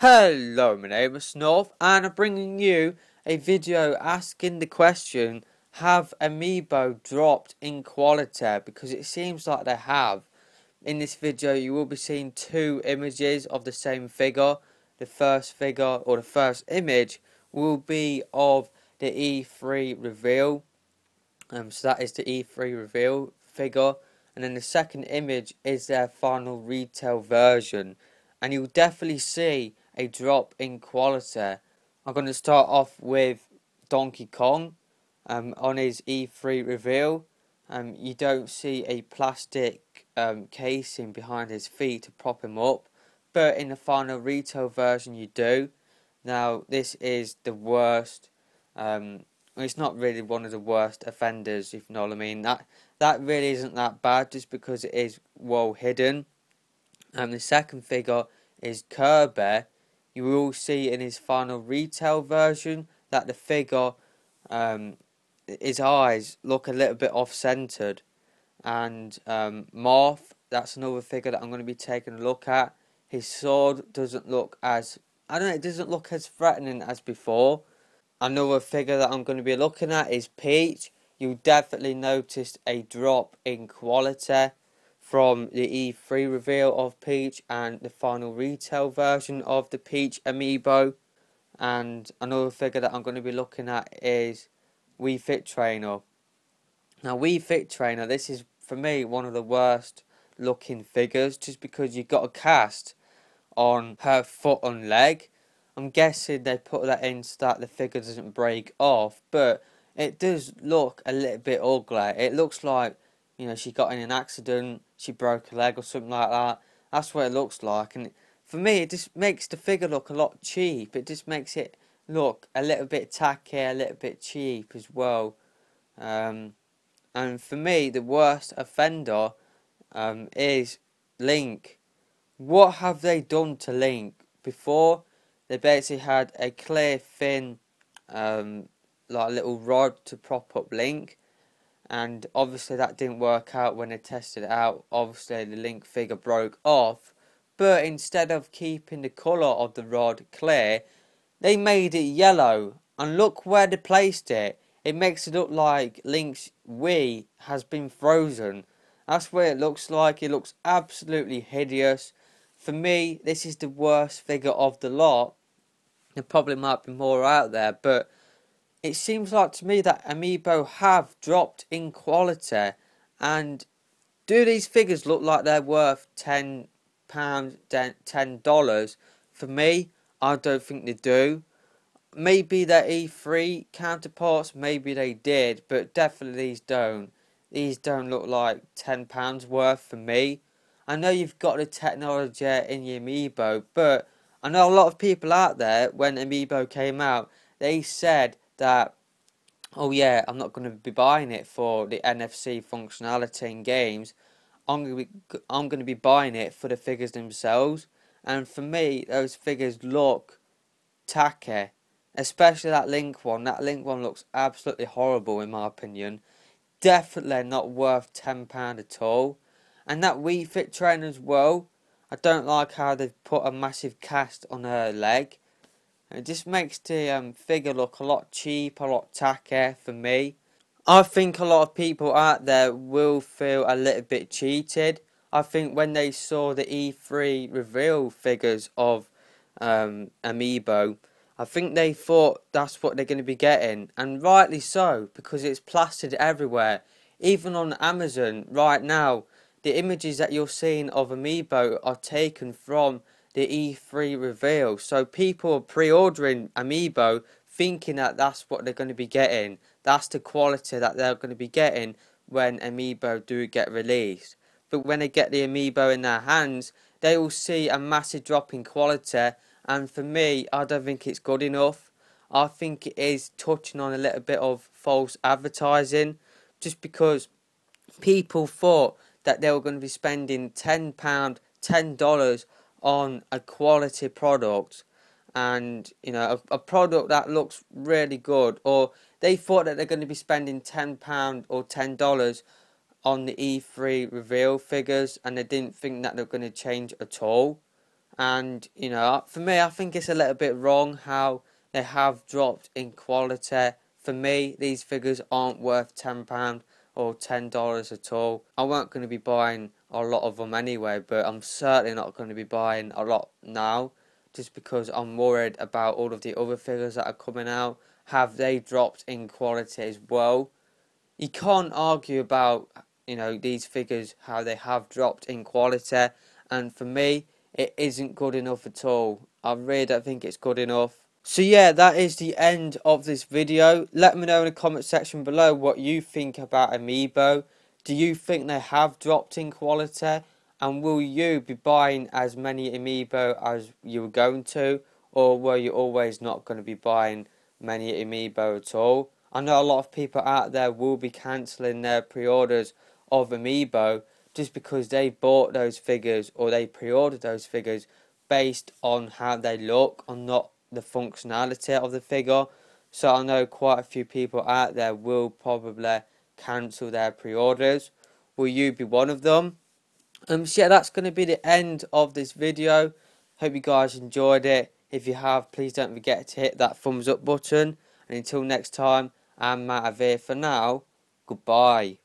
Hello, my name is North, and I'm bringing you a video asking the question: have Amiibo dropped in quality? Because it seems like they have. In this video, you will be seeing two images of the same figure. The first figure, or the first image, will be of the E3 reveal. So that is the E3 reveal figure, and then the second image is their final retail version, and you'll definitely see a drop in quality. I'm going to start off with Donkey Kong. On his E3 reveal, you don't see a plastic casing behind his feet to prop him up, but in the final retail version you do. Now this is the worst. It's not really one of the worst offenders, if you know what I mean. That really isn't that bad, just because it is well hidden. The second figure is Kirby. You will see in his final retail version that the figure, his eyes look a little bit off-centered. And Morph, that's another figure that I'm going to be taking a look at. His sword doesn't look as, I don't know, it doesn't look as threatening as before. Another figure that I'm going to be looking at is Peach. You'll definitely notice a drop in quality from the E3 reveal of Peach and the final retail version of the Peach Amiibo. And another figure that I'm going to be looking at is Wii Fit Trainer. Now Wii Fit Trainer, this is for me one of the worst looking figures, just because you've got a cast on her foot and leg. I'm guessing they put that in so that the figure doesn't break off, but it does look a little bit ugly. It looks like, you know, she got in an accident, she broke a leg or something like that. That's what it looks like, and for me it just makes the figure look a lot cheap. It just makes it look a little bit tacky, a little bit cheap as well. And for me, the worst offender is Link. What have they done to Link? Before, they basically had a clear thin, like a little rod to prop up Link, and obviously that didn't work out when they tested it out. Obviously the Link figure broke off, but instead of keeping the colour of the rod clear, they made it yellow, and look where they placed it. It makes it look like Link's Wii has been frozen. That's what it looks like. It looks absolutely hideous. For me, this is the worst figure of the lot. There probably might be more out there, but it seems like to me that Amiibo have dropped in quality. And do these figures look like they're worth £10, $10? For me, I don't think they do. Maybe their E3 counterparts, maybe they did, but definitely these don't. These don't look like £10 worth for me. I know you've got the technology in your Amiibo, but I know a lot of people out there, when Amiibo came out, they said that, oh yeah, I'm not going to be buying it for the NFC functionality in games. I'm going to be buying it for the figures themselves. And for me, those figures look tacky. Especially that Link one. That Link one looks absolutely horrible in my opinion. Definitely not worth £10 at all. And that Wii Fit Trainer as well. I don't like how they've put a massive cast on her leg. It just makes the figure look a lot cheap, a lot tacky for me. I think a lot of people out there will feel a little bit cheated. I think when they saw the E3 reveal figures of Amiibo, I think they thought that's what they're going to be getting, and rightly so, because it's plastered everywhere. Even on Amazon right now, the images that you're seeing of Amiibo are taken from the E3 reveal. So people are pre-ordering Amiibo thinking that that's what they're going to be getting. That's the quality that they're going to be getting when Amiibo do get released. But when they get the Amiibo in their hands, they will see a massive drop in quality. And for me, I don't think it's good enough. I think it is touching on a little bit of false advertising, just because people thought that they were going to be spending £10, $10 on a quality product, and you know, a product that looks really good, or they thought that they're going to be spending £10 or $10 on the E3 reveal figures, and they didn't think that they're going to change at all. And you know, for me, I think it's a little bit wrong how they have dropped in quality. For me, these figures aren't worth £10 or $10 at all. I weren't going to be buying a lot of them anyway, but I'm certainly not going to be buying a lot now, just because I'm worried about all of the other figures that are coming out. Have they dropped in quality as well? You can't argue about, you know, these figures, how they have dropped in quality, and for me it isn't good enough at all. I really don't think it's good enough. So yeah, that is the end of this video. Let me know in the comment section below what you think about Amiibo. Do you think they have dropped in quality, and will you be buying as many Amiibo as you were going to, or were you always not going to be buying many Amiibo at all? I know a lot of people out there will be cancelling their pre-orders of Amiibo just because they bought those figures or they pre-ordered those figures based on how they look and not the functionality of the figure. So I know quite a few people out there will probably cancel their pre-orders. Will you be one of them? So yeah, that's going to be the end of this video. Hope you guys enjoyed it. If you have, please don't forget to hit that thumbs up button. And until next time, I'm Matt here for now. Goodbye.